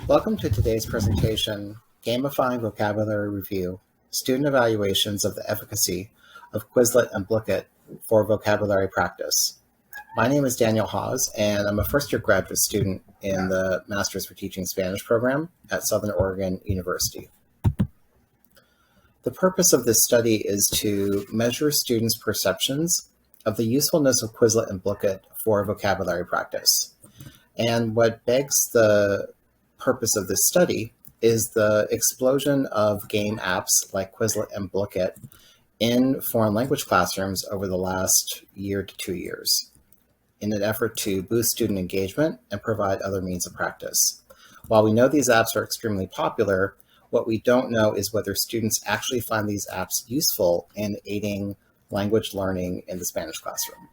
Welcome to today's presentation, Gamifying Vocabulary Review, Student Evaluations of the Efficacy of Quizlet and Bookit for Vocabulary Practice. My name is DHawes, and I'm a first-year graduate student in the Masters for Teaching Spanish program at Southern Oregon University. The purpose of this study is to measure students' perceptions of the usefulness of Quizlet and Bookit for vocabulary practice. And what begs the purpose of this study is the explosion of game apps like Quizlet and Bookit in foreign language classrooms over the last year to 2 years in an effort to boost student engagement and provide other means of practice. While we know these apps are extremely popular, what we don't know is whether students actually find these apps useful in aiding language learning in the Spanish classroom.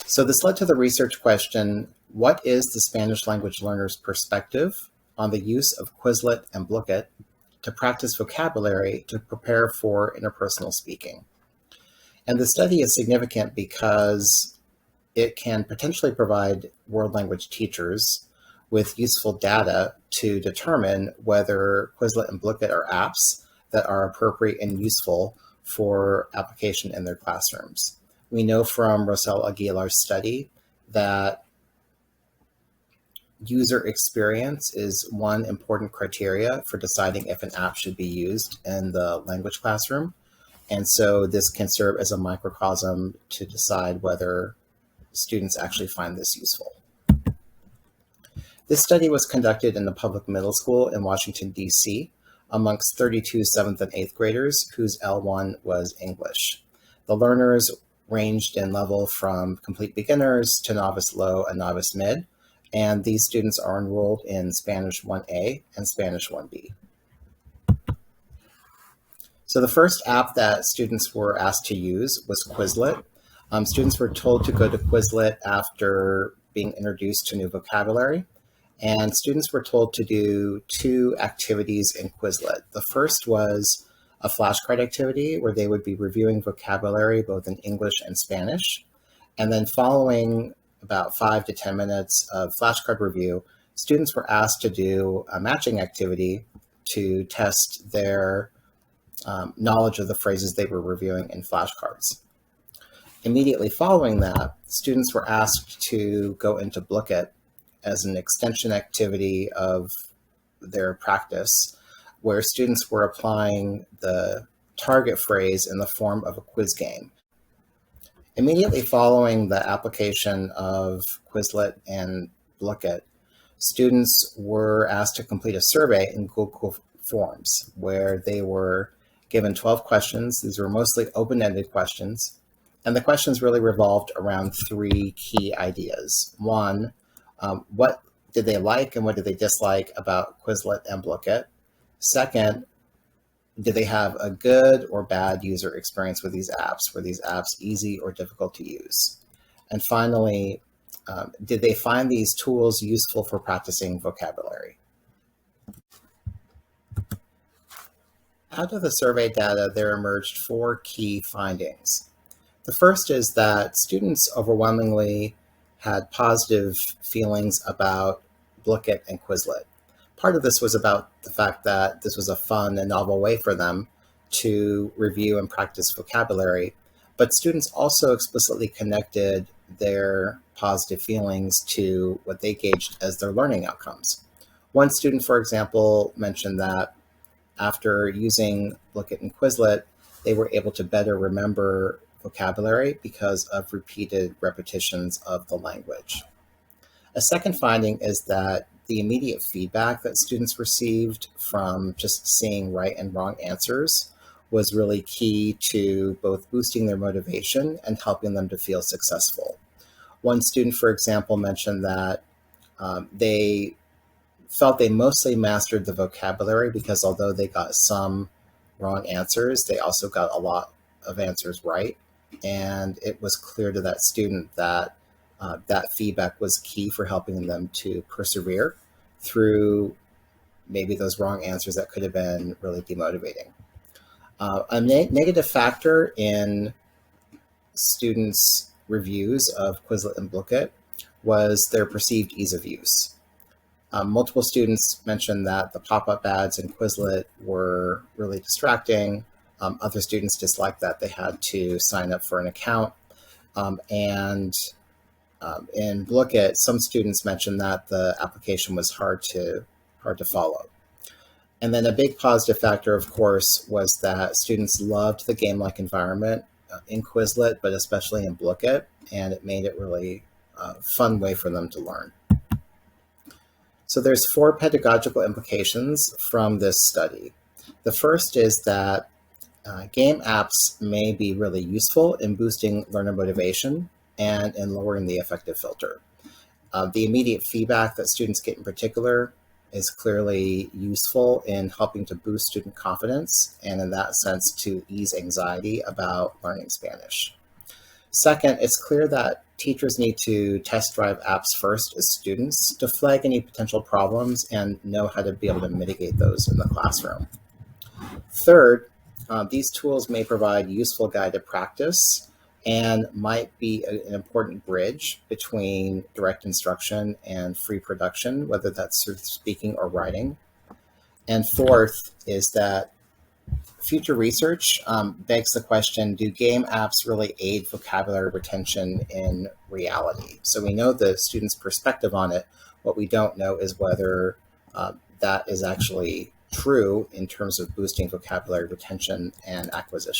So this led to the research question, what is the Spanish language learner's perspective on the use of Quizlet and Bookit to practice vocabulary to prepare for interpersonal speaking? And the study is significant because it can potentially provide world language teachers with useful data to determine whether Quizlet and Bookit are apps that are appropriate and useful for application in their classrooms. We know from Rosel Aguilar's study that user experience is one important criteria for deciding if an app should be used in the language classroom. And so this can serve as a microcosm to decide whether students actually find this useful. This study was conducted in the public middle school in Washington, D.C., amongst 32 7th and 8th graders whose L1 was English. The learners ranged in level from complete beginners to novice low and novice mid, and these students are enrolled in Spanish 1A and Spanish 1B. So the first app that students were asked to use was Quizlet. Students were told to go to Quizlet after being introduced to new vocabulary, and students were told to do 2 activities in Quizlet. The first was a flashcard activity where they would be reviewing vocabulary both in English and Spanish, and then following about 5 to 10 minutes of flashcard review, students were asked to do a matching activity to test their knowledge of the phrases they were reviewing in flashcards. Immediately following that, students were asked to go into Bookit as an extension activity of their practice, where students were applying the target phrase in the form of a quiz game. Immediately following the application of Quizlet and Bookit, students were asked to complete a survey in Google Forms where they were given 12 questions. These were mostly open-ended questions, and the questions really revolved around 3 key ideas. One, what did they like and what did they dislike about Quizlet and Bookit? Second, did they have a good or bad user experience with these apps? Were these apps easy or difficult to use? And finally, did they find these tools useful for practicing vocabulary? Out of the survey data, there emerged 4 key findings. The first is that students overwhelmingly had positive feelings about Bookit and Quizlet. Part of this was about the fact that this was a fun and novel way for them to review and practice vocabulary, but students also explicitly connected their positive feelings to what they gauged as their learning outcomes. One student, for example, mentioned that after using Bookit and Quizlet, they were able to better remember vocabulary because of repeated repetitions of the language. A second finding is that the immediate feedback that students received from just seeing right and wrong answers was really key to both boosting their motivation and helping them to feel successful. One student, for example, mentioned that they felt they mostly mastered the vocabulary because although they got some wrong answers, they also got a lot of answers right. And it was clear to that student that that feedback was key for helping them to persevere through maybe those wrong answers that could have been really demotivating. A negative factor in students' reviews of Quizlet and Bookit was their perceived ease of use. Multiple students mentioned that the pop-up ads in Quizlet were really distracting. Other students disliked that they had to sign up for an account. And in Blooket, some students mentioned that the application was hard to follow. And then a big positive factor, of course, was that students loved the game-like environment in Quizlet, but especially in Blooket, and it made it really a fun way for them to learn. So there's 4 pedagogical implications from this study. The first is that game apps may be really useful in boosting learner motivation and in lowering the affective filter. The immediate feedback that students get in particular is clearly useful in helping to boost student confidence and in that sense to ease anxiety about learning Spanish. Second, it's clear that teachers need to test drive apps first as students to flag any potential problems and know how to be able to mitigate those in the classroom. Third, these tools may provide useful guided practice and might be an important bridge between direct instruction and free production, whether that's through speaking or writing. And fourth is that future research begs the question, do game apps really aid vocabulary retention in reality? So we know the student's perspective on it. What we don't know is whether that is actually true in terms of boosting vocabulary retention and acquisition.